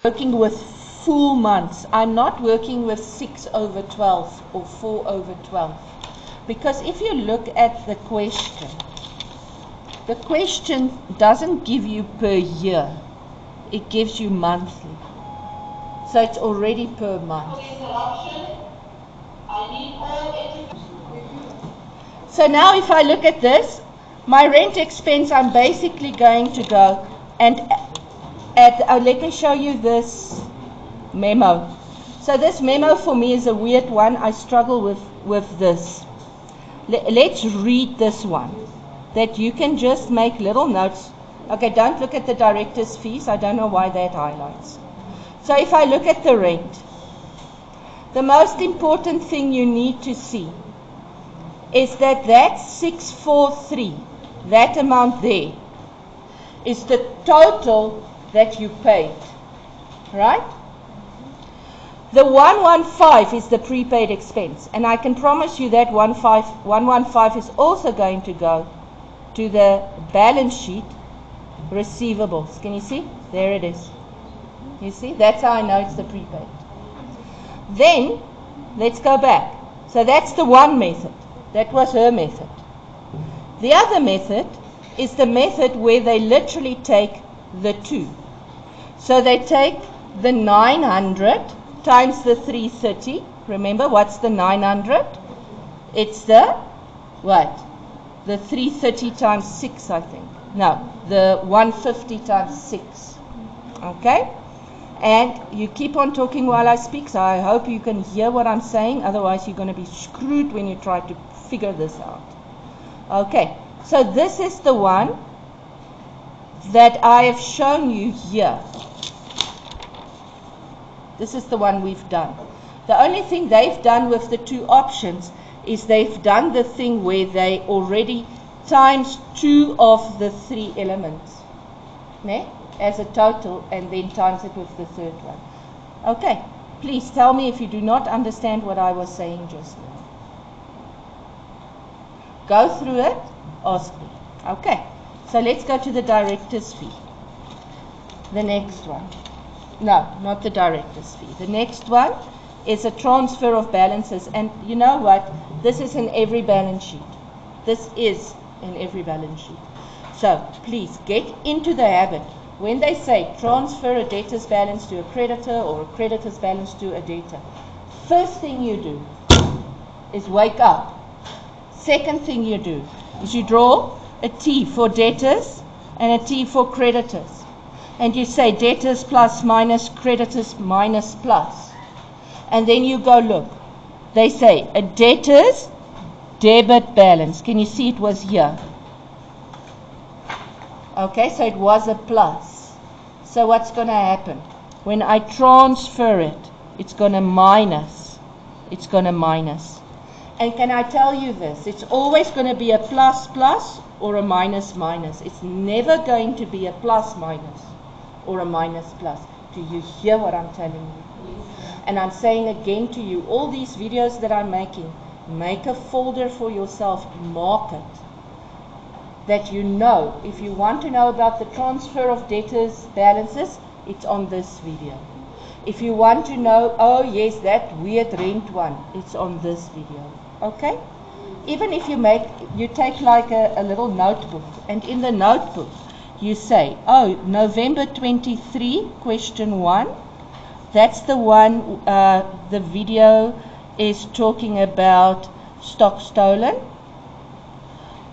Working with full months. I'm not working with 6/12 or 4/12. Because if you look at the question doesn't give you per year. It gives you monthly. So it's already per month. So now if I look at this, my rent expense, I'm basically going to go and let me show you this memo. So this memo for me is a weird one. I struggle with this. Let's read this one, that you can just make little notes. Okay, don't look at the director's fees. I don't know why that highlights. So if I look at the rent, the most important thing you need to see is that 643, that amount there, is the total that you paid, right? The 115 is the prepaid expense, and I can promise you that 115 is also going to go to the balance sheet receivables. Can you see? There it is. You see? That's how I know it's the prepaid. Then, let's go back. So that's the one method. That was her method. The other method is the method where they literally take the two. So they take the 900 times the 330. Remember, what's the 900? It's the, what? The 330 times 6, I think. No, the 150 times 6. Okay? And you keep on talking while I speak, so I hope you can hear what I'm saying. Otherwise, you're going to be screwed when you try to figure this out. Okay, so this is the one that I have shown you here. This is the one we've done. The only thing they've done with the two options is they've done the thing where they already times 2 of the 3 elements, ne? As a total, and then times it with the third one. Okay, please tell me if you do not understand what I was saying just now. Go through it, ask me. Okay, so let's go to the director's fee. The next one. No, not the director's fee. The next one is a transfer of balances. And you know what? This is in every balance sheet. This is in every balance sheet. So please get into the habit. When they say transfer a debtor's balance to a creditor or a creditor's balance to a debtor, first thing you do is wake up. Second thing you do is you draw a T for debtors and a T for creditors. And you say debtors plus minus, creditors minus plus. And then you go look. They say a debtor's debit balance. Can you see it was here? Okay, so it was a plus. So what's going to happen? When I transfer it, it's going to minus. It's going to minus. And can I tell you this? It's always going to be a plus plus or a minus minus. It's never going to be a plus minus or a minus plus. Do you hear what I'm telling you? And I'm saying again to you, all these videos that I'm making, make a folder for yourself, mark it. That you know, if you want to know about the transfer of debtors' balances, it's on this video. If you want to know, oh yes, that weird rent one, it's on this video. Okay? Even if you take like a little notebook, and in the notebook you say, oh, November 23, question 1, that's the one, the video is talking about stock stolen.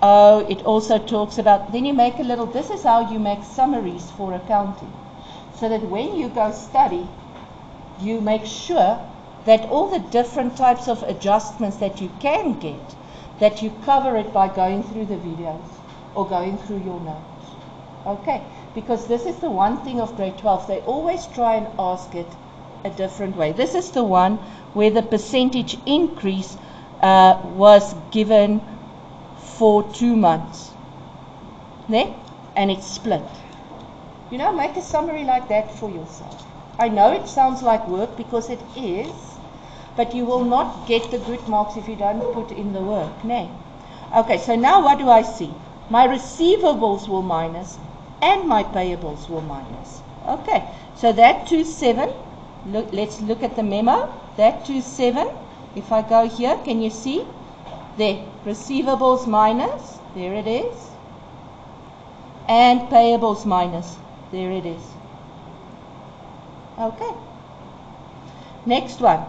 Oh, it also talks about, then you make a little, this is how you make summaries for accounting. So that when you go study, you make sure that all the different types of adjustments that you can get, that you cover it by going through the videos or going through your notes. Okay, because this is the one thing of grade 12, they always try and ask it a different way. This is the one where the percentage increase was given for 2 months, ne? And it's split. You know, make a summary like that for yourself. I know it sounds like work because it is, but you will not get the good marks if you don't put in the work, ne? Okay, so now what do I see? My receivables will minus and my payables will minus. Okay, So that 27, let's look at the memo. That 27, if I go here, can you see? There, receivables minus, there it is. And payables minus, there it is. Okay. Next one.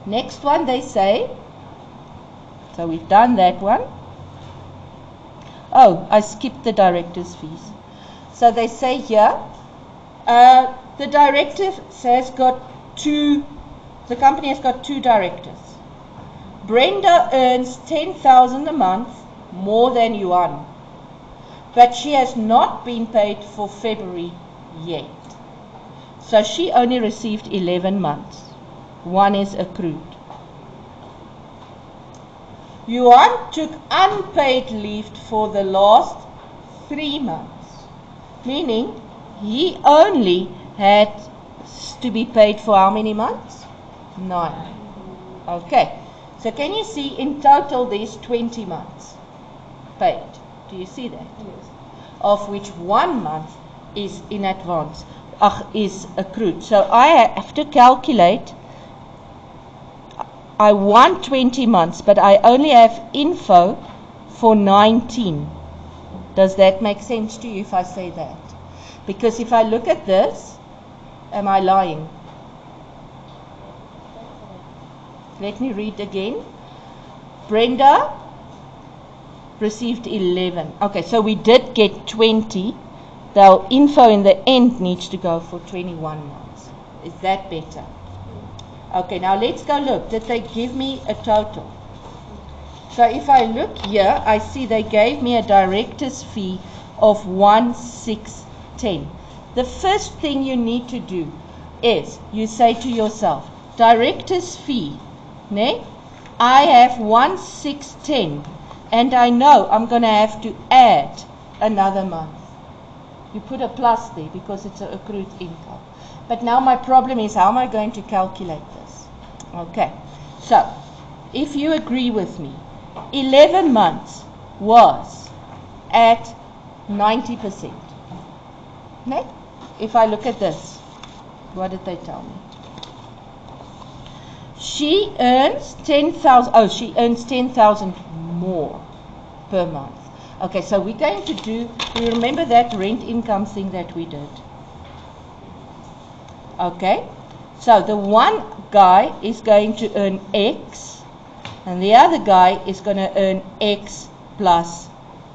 Next one they say, so we've done that one. Oh, I skipped the director's fees. So they say here, the director has got the company has got 2 directors. Brenda earns 10,000 a month more than Yuan, but she has not been paid for February yet. So she only received 11 months. 1 is accrued. Yuan took unpaid leave for the last 3 months, meaning he only had to be paid for how many months? 9. Okay, so can you see in total there's 20 months paid? Do you see that? Yes. Of which 1 month is in advance, is accrued. So I have to calculate. I want 20 months, but I only have info for 19. Does that make sense to you if I say that? Because if I look at this, am I lying? Let me read again. Brenda received 11. Okay, so we did get 20. The info in the end needs to go for 21 months. Is that better? Okay, now let's go look. Did they give me a total? So if I look here, I see they gave me a director's fee of 1,610. The first thing you need to do is you say to yourself, director's fee, ne? I have 1,610 and I know I'm going to have to add another month. You put a plus there because it's an accrued income. But now my problem is, how am I going to calculate this? Okay, so if you agree with me, 11 months was at 90%. Ne? If I look at this, what did they tell me? She earns 10,000. Oh, she earns 10,000 more per month. Okay, so we're going to do, you remember that rent income thing that we did? Okay, so the one guy is going to earn X, and the other guy is going to earn X plus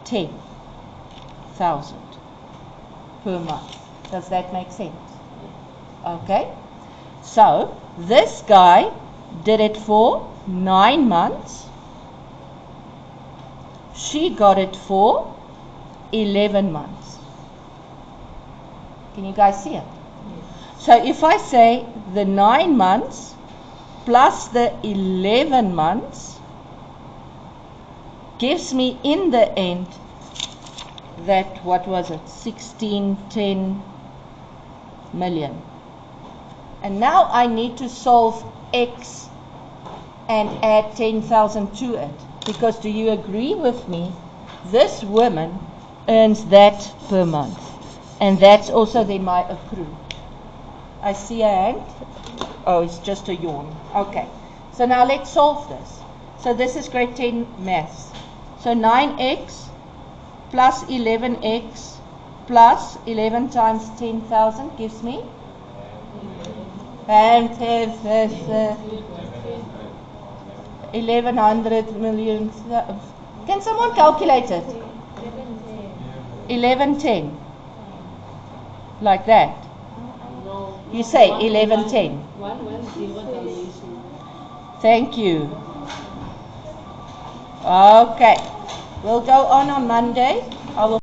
10,000 per month. Does that make sense? Okay, so this guy did it for 9 months. She got it for 11 months. Can you guys see it? So if I say the 9 months plus the 11 months gives me in the end that, what was it, 1610 million. And now I need to solve X and add 10,000 to it. Because do you agree with me? This woman earns that per month. And that's also then my accrued. I see a hand. Oh, it's just a yawn. Okay. So now let's solve this. So this is grade 10 maths. So 9x plus 11x plus 11 times 10,000 gives me? And 1,100 million. Can someone calculate it? 1110. Like that. You say 1110. Thank you. Okay. We'll go on Monday. I will